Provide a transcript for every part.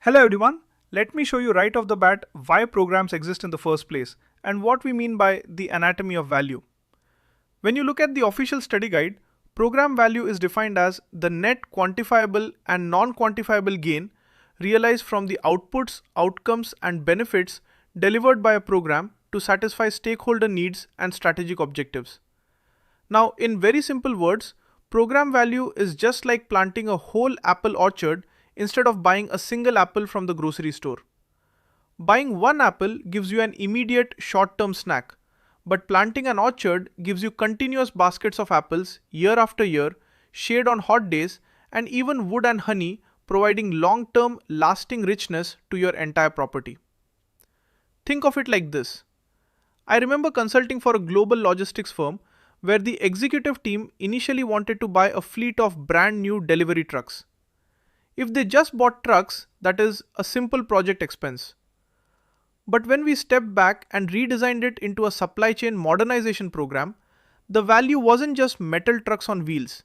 Hello everyone, let me show you right off the bat why programs exist in the first place and what we mean by the anatomy of value. When you look at the official study guide, program value is defined as the net quantifiable and non-quantifiable gain realized from the outputs, outcomes and benefits delivered by a program to satisfy stakeholder needs and strategic objectives. Now, in very simple words, program value is just like planting a whole apple orchard instead of buying a single apple from the grocery store. Buying one apple gives you an immediate short-term snack, but planting an orchard gives you continuous baskets of apples year after year, shade on hot days, and even wood and honey, providing long-term lasting richness to your entire property. Think of it like this. I remember consulting for a global logistics firm where the executive team initially wanted to buy a fleet of brand new delivery trucks. If they just bought trucks, that is a simple project expense. But when we stepped back and redesigned it into a supply chain modernization program, the value wasn't just metal trucks on wheels.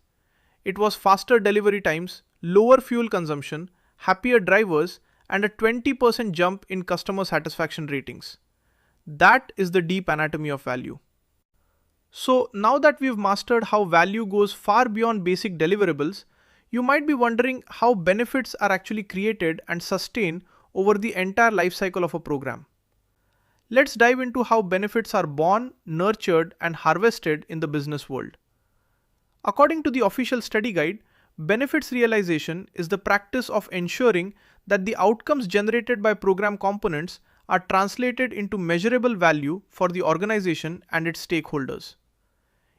It was faster delivery times, lower fuel consumption, happier drivers, and a 20% jump in customer satisfaction ratings. That is the deep anatomy of value. So now that we've mastered how value goes far beyond basic deliverables, you might be wondering how benefits are actually created and sustained over the entire life cycle of a program. Let's dive into how benefits are born, nurtured, and harvested in the business world. According to the official study guide, benefits realization is the practice of ensuring that the outcomes generated by program components are translated into measurable value for the organization and its stakeholders.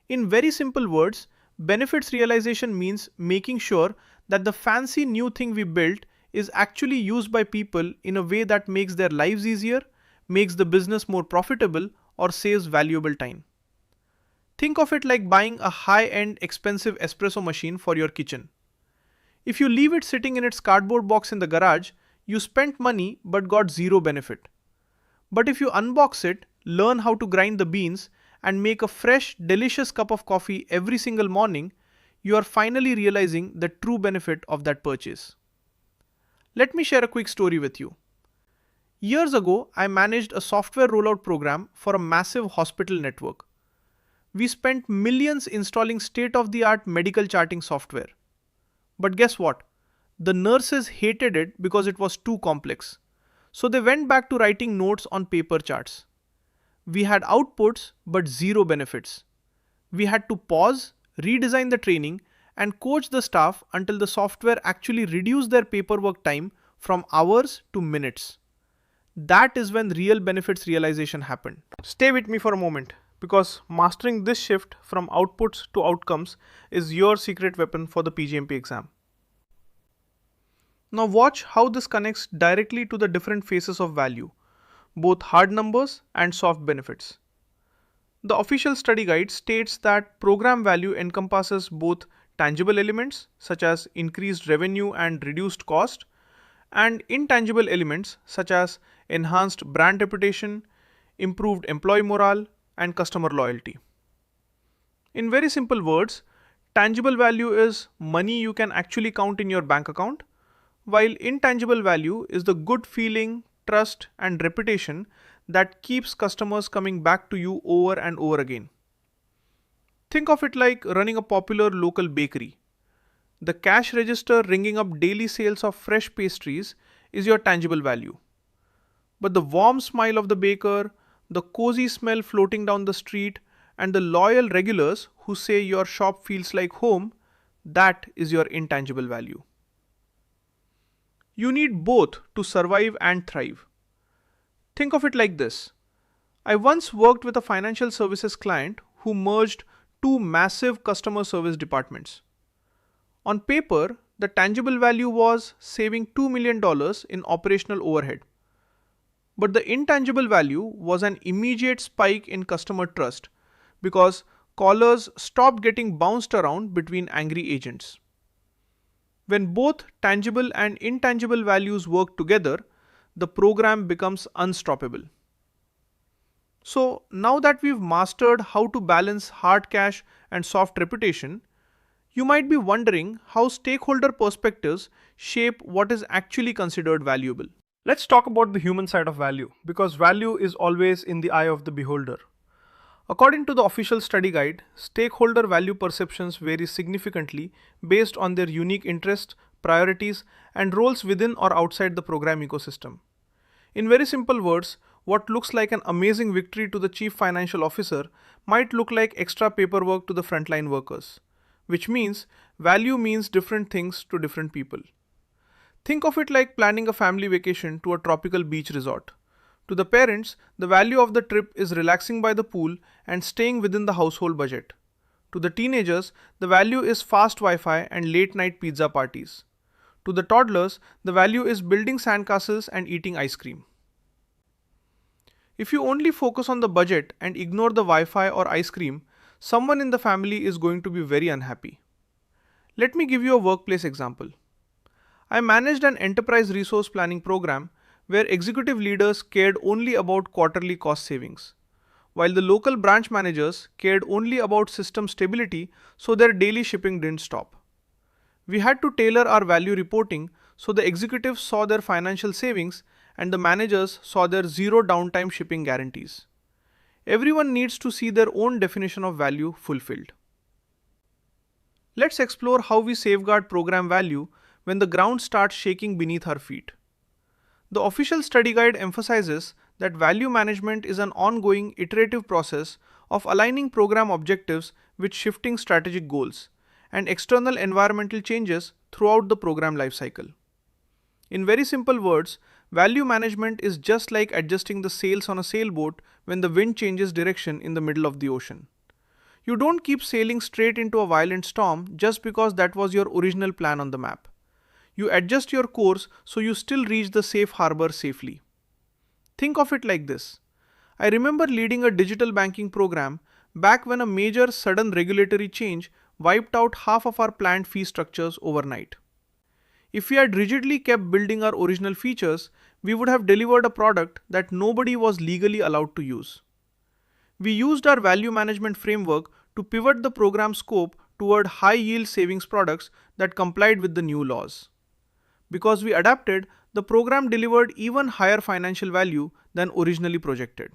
In very simple words, benefits realization means making sure that the fancy new thing we built is actually used by people in a way that makes their lives easier, makes the business more profitable, or saves valuable time. Think of it like buying a high-end expensive espresso machine for your kitchen. If you leave it sitting in its cardboard box in the garage, you spent money but got zero benefit. But if you unbox it, learn how to grind the beans, and make a fresh, delicious cup of coffee every single morning, you are finally realizing the true benefit of that purchase. Let me share a quick story with you. Years ago, I managed a software rollout program for a massive hospital network. We spent millions installing state-of-the-art medical charting software. But guess what? The nurses hated it because it was too complex. So they went back to writing notes on paper charts. We had outputs but zero benefits. We had to pause, redesign the training, and coach the staff until the software actually reduced their paperwork time from hours to minutes. That is when real benefits realization happened. Stay with me for a moment, because mastering this shift from outputs to outcomes is your secret weapon for the PGMP exam. Now watch how this connects directly to the different phases of value, both hard numbers and soft benefits. The official study guide states that program value encompasses both tangible elements such as increased revenue and reduced cost, and intangible elements such as enhanced brand reputation, improved employee morale, and customer loyalty. In very simple words, tangible value is money you can actually count in your bank account, while intangible value is the good feeling, trust, and reputation that keeps customers coming back to you over and over again. Think of it like running a popular local bakery. The cash register ringing up daily sales of fresh pastries is your tangible value. But the warm smile of the baker, the cozy smell floating down the street, and the loyal regulars who say your shop feels like home, that is your intangible value. You need both to survive and thrive. Think of it like this. I once worked with a financial services client who merged two massive customer service departments. On paper, the tangible value was saving $2 million in operational overhead. But the intangible value was an immediate spike in customer trust because callers stopped getting bounced around between angry agents. When both tangible and intangible values work together, the program becomes unstoppable. So now that we've mastered how to balance hard cash and soft reputation, You might be wondering how stakeholder perspectives shape what is actually considered valuable. Let's talk about the human side of value, because value is always in the eye of the beholder. According to the official study guide, stakeholder value perceptions vary significantly based on their unique interests, priorities, and roles within or outside the program ecosystem. In very simple words, what looks like an amazing victory to the chief financial officer might look like extra paperwork to the frontline workers, which means value means different things to different people. Think of it like planning a family vacation to a tropical beach resort. To the parents, the value of the trip is relaxing by the pool and staying within the household budget. To the teenagers, the value is fast Wi-Fi and late night pizza parties. To the toddlers, the value is building sandcastles and eating ice cream. If you only focus on the budget and ignore the Wi-Fi or ice cream, someone in the family is going to be very unhappy. Let me give you a workplace example. I managed an enterprise resource planning program where executive leaders cared only about quarterly cost savings, while the local branch managers cared only about system stability so their daily shipping didn't stop. We had to tailor our value reporting so the executives saw their financial savings and the managers saw their zero downtime shipping guarantees. Everyone needs to see their own definition of value fulfilled. Let's explore how we safeguard program value when the ground starts shaking beneath our feet. The official study guide emphasizes that value management is an ongoing, iterative process of aligning program objectives with shifting strategic goals and external environmental changes throughout the program lifecycle. In very simple words, value management is just like adjusting the sails on a sailboat when the wind changes direction in the middle of the ocean. You don't keep sailing straight into a violent storm just because that was your original plan on the map. You adjust your course so you still reach the safe harbor safely. Think of it like this. I remember leading a digital banking program back when a major sudden regulatory change wiped out half of our planned fee structures overnight. If we had rigidly kept building our original features, we would have delivered a product that nobody was legally allowed to use. We used our value management framework to pivot the program scope toward high-yield savings products that complied with the new laws. Because we adapted, the program delivered even higher financial value than originally projected.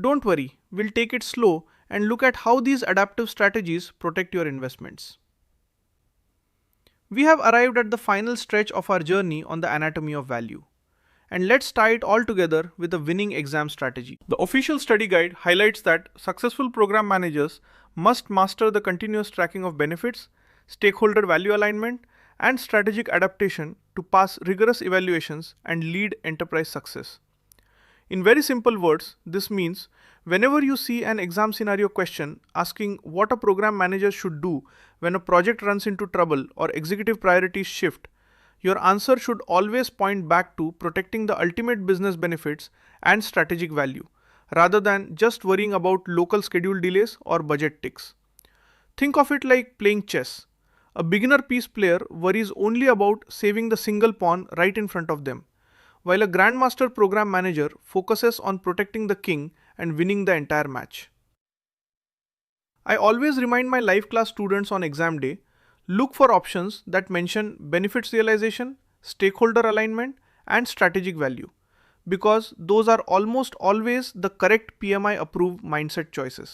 Don't worry, we'll take it slow and look at how these adaptive strategies protect your investments. We have arrived at the final stretch of our journey on the anatomy of value. And let's tie it all together with a winning exam strategy. The official study guide highlights that successful program managers must master the continuous tracking of benefits, stakeholder value alignment, and strategic adaptation to pass rigorous evaluations and lead enterprise success. In very simple words, this means whenever you see an exam scenario question asking what a program manager should do when a project runs into trouble or executive priorities shift, your answer should always point back to protecting the ultimate business benefits and strategic value, rather than just worrying about local schedule delays or budget ticks. Think of it like playing chess. A beginner piece player worries only about saving the single pawn right in front of them, while a grandmaster program manager focuses on protecting the king and winning the entire match. I always remind my live class students on exam day, look for options that mention benefits realization, stakeholder alignment, and strategic value, because those are almost always the correct PMI approved mindset choices.